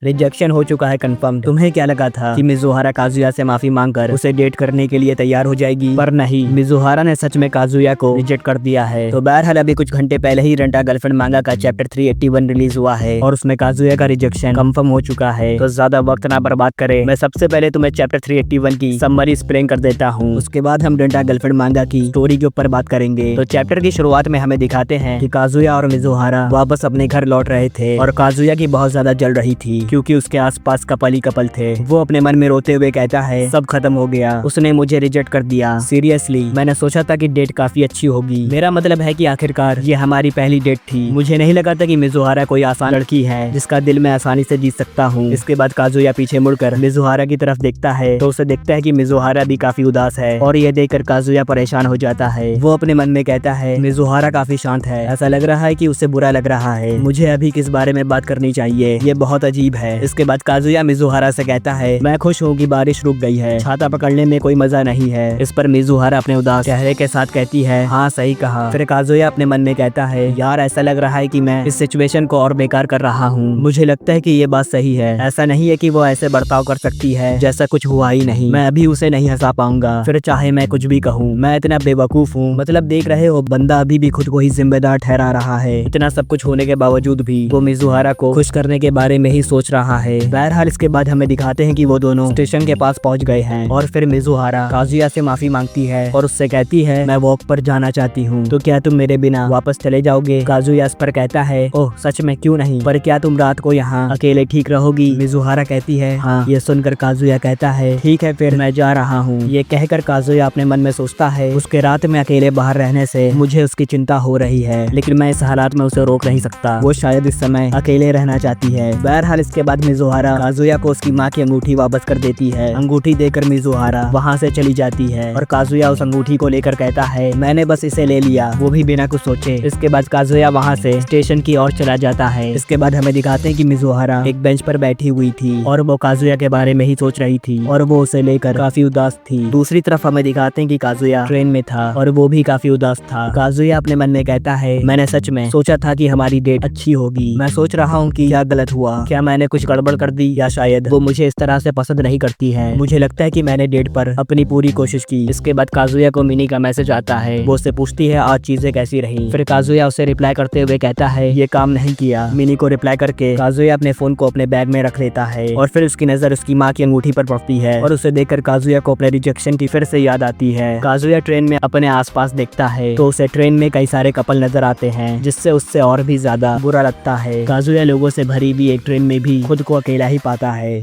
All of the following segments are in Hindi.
रिजेक्शन हो चुका है कंफर्म। तुम्हें क्या लगा था कि मिज़ुहारा काजुया से माफी मांगकर उसे डेट करने के लिए तैयार हो जाएगी, पर नहीं, मिज़ुहारा ने सच में काजुया को रिजेक्ट कर दिया है। तो बहरहाल अभी कुछ घंटे पहले ही रेंटा गर्लफ्रेंड मांगा का चैप्टर 381 रिलीज हुआ है और उसमें काजुया का रिजेक्शन कंफर्म हो चुका है। तो ज्यादा वक्त ना बर्बाद करें, मैं सबसे पहले तुम्हें चैप्टर 381 की समरी एक्सप्लेन कर देता हूँ। उसके बाद हम रेंटा गर्लफ्रेंड मांगा की स्टोरी के ऊपर बात करेंगे। तो चैप्टर की शुरुआत में हमें दिखाते हैं कि काजुया और मिज़ुहारा वापस अपने घर लौट रहे थे और काजुया की बहुत ज्यादा जल रही थी क्योंकि उसके आसपास कपल ही कपल थे। वो अपने मन में रोते हुए कहता है सब खत्म हो गया, उसने मुझे रिजेक्ट कर दिया। सीरियसली मैंने सोचा था कि डेट काफी अच्छी होगी। मेरा मतलब है कि आखिरकार ये हमारी पहली डेट थी। मुझे नहीं लगा था कि मिज़ुहारा कोई आसान लड़की है जिसका दिल मैं आसानी से जीत सकता हूँ। इसके बाद काजुया पीछे मुड़कर मिज़ुहारा की तरफ देखता है तो उसे देखता है कि मिज़ुहारा भी काफी उदास है और ये देखकर काजुया परेशान हो जाता है। वो अपने मन में कहता है मिज़ुहारा काफी शांत है, ऐसा लग रहा है कि उसे बुरा लग रहा है, मुझे अभी किस बारे में बात करनी चाहिए, ये बहुत अजीब है। इसके बाद काजुया मिज़ुहारा से कहता है मैं खुश हूँ कि बारिश रुक गई है, छाता पकड़ने में कोई मजा नहीं है। इस पर मिज़ुहारा अपने उदास चेहरे के साथ कहती है हाँ सही कहा। फिर काजुया अपने मन में कहता है यार ऐसा लग रहा है कि मैं इस सिचुएशन को और बेकार कर रहा हूँ, मुझे लगता है कि ये बात सही है। ऐसा नहीं है कि वो ऐसे बर्ताव कर सकती है जैसा कुछ हुआ ही नहीं, मैं अभी उसे नहीं हंसा पाऊंगा, फिर चाहे मैं कुछ भी कहूँ। मैं इतना बेवकूफ हूँ, मतलब देख रहे हो बंदा अभी भी खुद को ही जिम्मेदार ठहरा रहा है। इतना सब कुछ होने के बावजूद भी वो मिज़ुहारा को खुश करने के बारे में ही सोच रहा है। बहरहाल इसके बाद हमें दिखाते हैं कि वो दोनों स्टेशन के पास पहुंच गए हैं और फिर मिज़ुहारा काजुया से माफी मांगती है और उससे कहती है मैं वॉक पर जाना चाहती हूँ, तो क्या तुम मेरे बिना वापस चले जाओगे? काजुया इस पर कहता है ओह सच में क्यों नहीं, पर क्या तुम रात को यहाँ अकेले ठीक रहोगी? मिज़ुहारा कहती है हाँ। ये सुनकर काजुया कहता है ठीक है फिर मैं जा रहा हूँ। ये कहकर काजुया अपने मन में सोचता है उसके रात में अकेले बाहर रहने से मुझे उसकी चिंता हो रही है, लेकिन मैं इस हालात में उसे रोक नहीं सकता, वो शायद इस समय अकेले रहना चाहती है। बहरहाल इसके बाद मिज़ुहारा काजुया को उसकी माँ की अंगूठी वापस कर देती है। अंगूठी देकर मिज़ुहारा वहाँ से चली जाती है और काजुया उस अंगूठी को लेकर कहता है मैंने बस इसे ले लिया, वो भी बिना कुछ सोचे। इसके बाद काजुया वहाँ से स्टेशन की ओर चला जाता है। इसके बाद हमें दिखाते हैं कि मिज़ुहारा एक बेंच पर बैठी हुई थी और वो काजुया के बारे में ही सोच रही थी और वो उसे लेकर काफी उदास थी। दूसरी तरफ हमें दिखाते हैं कि काजुया ट्रेन में था और वो भी काफी उदास था। काजुया अपने मन में कहता है मैंने सच में सोचा था कि हमारी डेट अच्छी होगी, मैं सोच रहा हूँ कि क्या गलत हुआ, क्या मैंने कुछ गड़बड़ कर दी या शायद वो मुझे इस तरह से पसंद नहीं करती है। मुझे लगता है कि मैंने डेट पर अपनी पूरी कोशिश की। इसके बाद काजुया को मिनी का मैसेज आता है, वो उससे पूछती है आज चीजें कैसी रही। फिर काजुया उसे रिप्लाई करते हुए कहता है ये काम नहीं किया। मिनी को रिप्लाई करके काजुया अपने फोन को अपने बैग में रख लेता है और फिर उसकी नजर उसकी माँ की अंगूठी पर पड़ती है और उसे देखकर काजुया को अपने रिजेक्शन की फिर से याद आती है। काजुया ट्रेन में अपने आसपास देखता है तो उसे ट्रेन में कई सारे कपल नजर आते हैं जिससे उससे और भी ज्यादा बुरा लगता है। काजुया लोगों से भरी हुई एक ट्रेन में भी खुद को अकेला ही पाता है।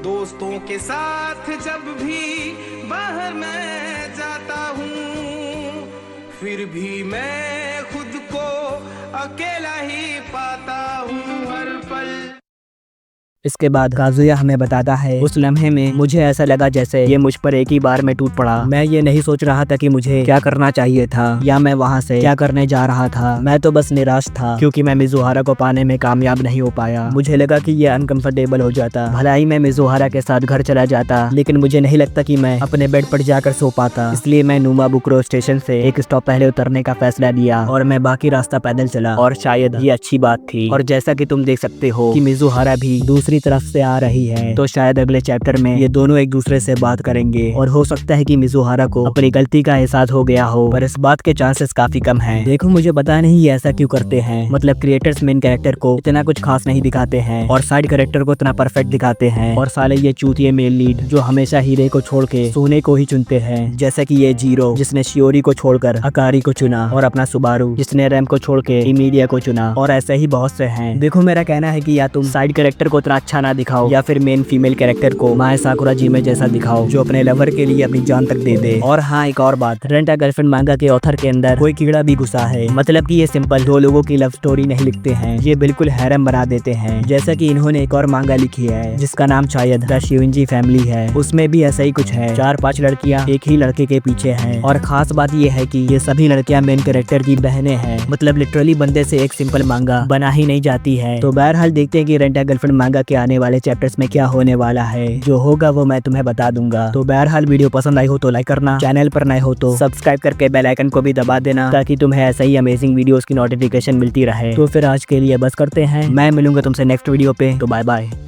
दोस्तों के साथ जब भी बाहर मैं जाता हूँ फिर भी मैं खुद को अकेला ही पाता हूँ हर पल। इसके बाद काजुया हमें बताता है उस लम्हे में मुझे ऐसा लगा जैसे ये मुझ पर एक ही बार में टूट पड़ा। मैं ये नहीं सोच रहा था कि मुझे क्या करना चाहिए था या मैं वहाँ से क्या करने जा रहा था। मैं तो बस निराश था क्योंकि मैं मिज़ुहारा को पाने में कामयाब नहीं हो पाया। मुझे लगा कि ये अनकंफर्टेबल हो जाता, भला ही मैं मिज़ुहारा के साथ घर चला जाता, लेकिन मुझे नहीं लगता कि मैं अपने बेड पर जाकर सो पाता। इसलिए मैं नुमाबुकरो स्टेशन से एक स्टॉप पहले उतरने का फैसला लिया और मैं बाकी रास्ता पैदल चला और शायद ये अच्छी बात थी। और जैसा कि तुम देख सकते हो कि मिज़ुहारा भी दूसरी तरफ से आ रही है, तो शायद अगले चैप्टर में ये दोनों एक दूसरे से बात करेंगे और हो सकता है कि मिज़ुहारा को अपनी गलती का एहसास हो गया हो, पर इस बात के चांसेस काफी कम हैं। देखो मुझे पता नहीं ये ऐसा क्यों करते हैं, मतलब क्रिएटर्स मेन कैरेक्टर को इतना कुछ खास नहीं दिखाते हैं और साइड कैरेक्टर को इतना परफेक्ट दिखाते हैं और साले ये चूतिए मेल लीड जो हमेशा हीरे को छोड़ के सोने को ही चुनते हैं, जैसे कि ये जीरो जिसने शियोरी को छोड़कर अकारी को चुना और अपना सुबारू जिसने रैम को छोड़ के इमीडिया को चुना, और ऐसे ही बहुत से हैं। देखो मेरा कहना है कि या तुम साइड कैरेक्टर को इतना अच्छा ना दिखाओ या फिर मेन फीमेल कैरेक्टर को माए साकुराजिमे जैसा दिखाओ जो अपने लवर के लिए अपनी जान तक दे दे। और हाँ एक और बात, रेंट अ गर्लफ्रेंड मांगा के ऑथर के अंदर कोई कीड़ा भी घुसा है, मतलब कि ये सिंपल दो लोगों की लव स्टोरी नहीं लिखते हैं, ये बिल्कुल हैरम बना देते हैं। जैसा कि इन्होंने एक और मांगा लिखी है जिसका नाम शायद द शिवंजी फैमिली है, उसमें भी ऐसा ही कुछ है, 4-5 लड़कियां एक ही लड़के के पीछे हैं और खास बात ये है कि ये सभी लड़कियां मेन कैरेक्टर की बहनें हैं, मतलब लिटरली बंदे से एक सिंपल मांगा बना ही नहीं जाती है। तो बहरहाल देखते हैं कि रेंट अ गर्लफ्रेंड मांगा के आने वाले चैप्टर्स में क्या होने वाला है। जो होगा वो मैं तुम्हें बता दूंगा। तो बहरहाल वीडियो पसंद आई हो तो लाइक करना, चैनल पर नए हो तो सब्सक्राइब करके बेल आइकन को भी दबा देना ताकि तुम्हें ऐसा ही अमेजिंग वीडियोस की नोटिफिकेशन मिलती रहे। तो फिर आज के लिए बस करते हैं, मैं मिलूंगा तुमसे नेक्स्ट वीडियो पे। तो बाय बाय।